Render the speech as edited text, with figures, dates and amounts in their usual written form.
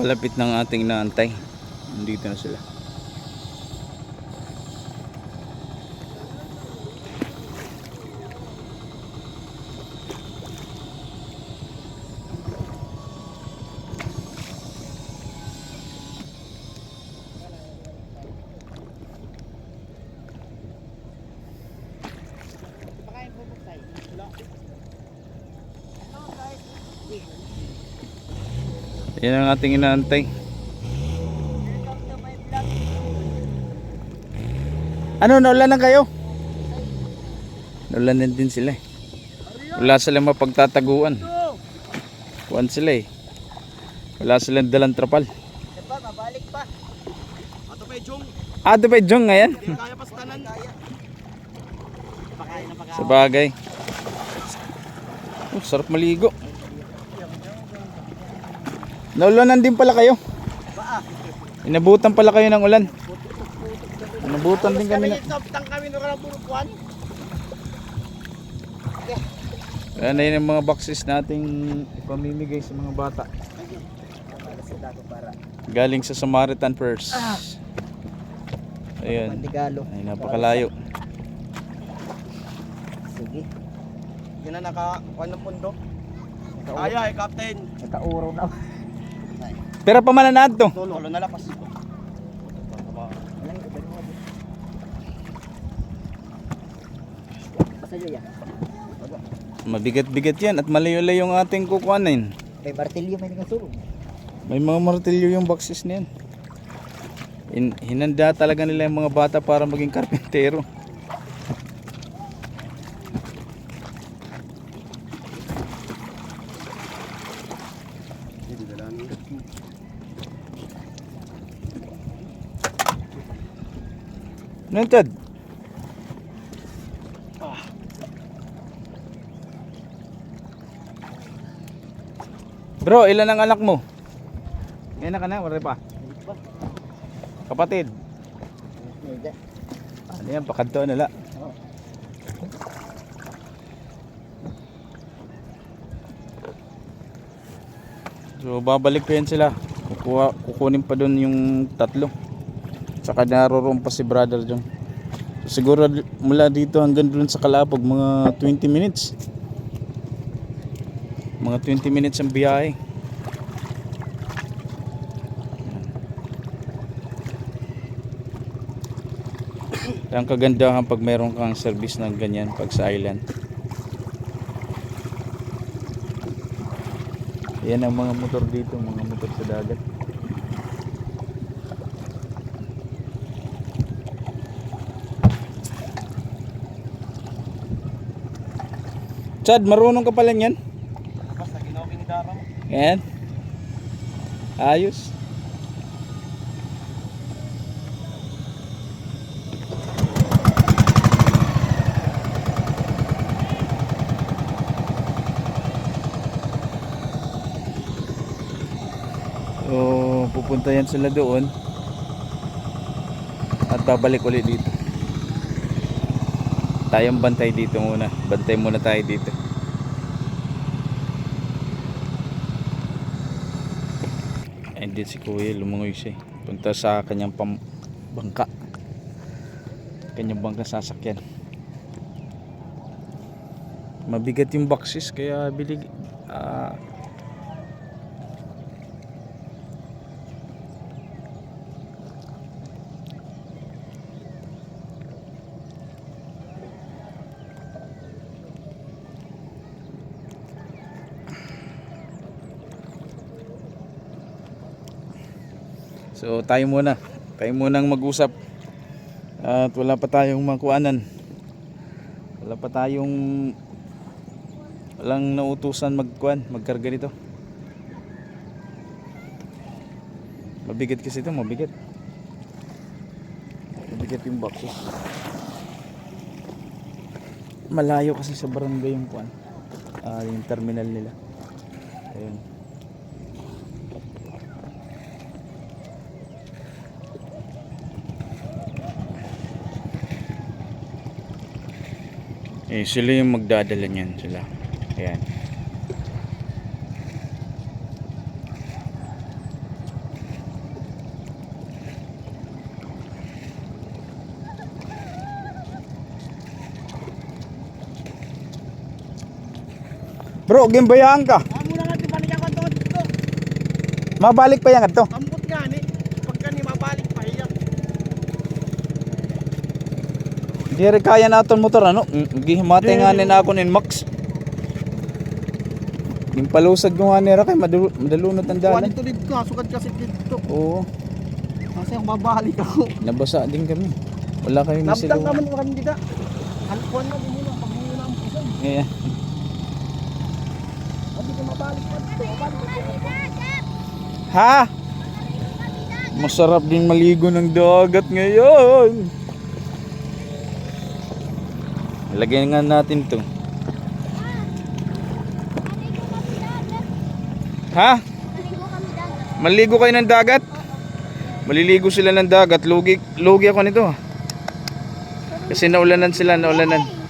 Palapit ng ating naantay. Nandito na sila. Yan ang ating inaantay. Ano, naulanan kayo? Naulanan din sila eh. Wala silang mapagtataguan. Kuwan sila eh. Wala silang dalang trapal. Diba, mabalik pa. Ato pa Jong. Ato pa Jong ngayon. Kaya pa sa tanan. Pakain na pakain. Sa bagay. Sarap maligo. Naulanan din pala kayo. Inabutan pala kayo ng ulan. Inabutan din kami na. Kami na puro kuwan. Ayan na yun ang mga boxes nating ipamimigay sa mga bata. Galing sa Samaritan Purse. Ayan. Ay, napakalayo. Sige. Yan na nakakuha ng pundo. Ay, Captain. Nakauro na. Pero pamananad to. Lolo na lapas. Mabigat-bigat yan at malayo-layo yung ating kukuhanin. May martilyo may nagasulong. May mga martilyo yung boxes niyan. Hinanda talaga nila yung mga bata para maging karpentero. Nantad. Bro, ilan ang anak mo? Ngayon ka na, wala pa. Kapatid. Ano yan, pakanto nila. So babalik pa yan sila. Kukunin pa doon yung tatlo. Saka naroroon pa si brother dyan. So, siguro mula dito hanggang doon sa Kalapog mga 20 minutes. Mga 20 minutes ang biyahe. Ang kagandahan pag meron kang service ng ganyan pag sa island. Yan ang mga motor dito, mga motor sa dagat. Chad, marunong ka pala niyan? Basta ginawa kinidara mo. Yan. Ayos. So, pupunta yan sila doon at babalik ulit dito. Tayong bantay dito muna. Bantay muna tayo dito. And then si Kuya lumungoy siya. Punta sa kanyang bangka. Kanyang bangka sasakyan. Mabigat yung boxes kaya bilig So tayo munang mag-usap at wala pa tayong makuanan, walang nautusan magkarga nito. Mabigat kasi ito, mabigat yung boxes. Malayo kasi sa barangay yung yung terminal nila. Ayun. Sila yung magdadala niyan sila. Ayan. Bro, gimbayaan ka. Muna nga, di balik ako dito. Mabalik pa yan ato. Ambot nga ni. Pagka ni mabalik pa iya. Di rin kaya naton motor ano. Gihimatay nga ni na ako nin Max. Yung palusad ko nga nira kay madalunod ang Kuha dalan. dito dito. Sugad kasi dito. Oo, Kasi yung babalik ako. nabasa din kami. Wala kami Nabdang masigaw. naman kami dito. Halkuan na din muna. Pag muna na ang pusan. Yeah. Hindi ka mabalik pa dito. Mabalik pa dito. Ha? Masarap din maligo ng dagat ngayon. Lagyan nga natin to. Ha? Maligo kayo ng dagat? Maliligo sila ng dagat. Lugi ako nito. Kasi naulanan sila, naulanan.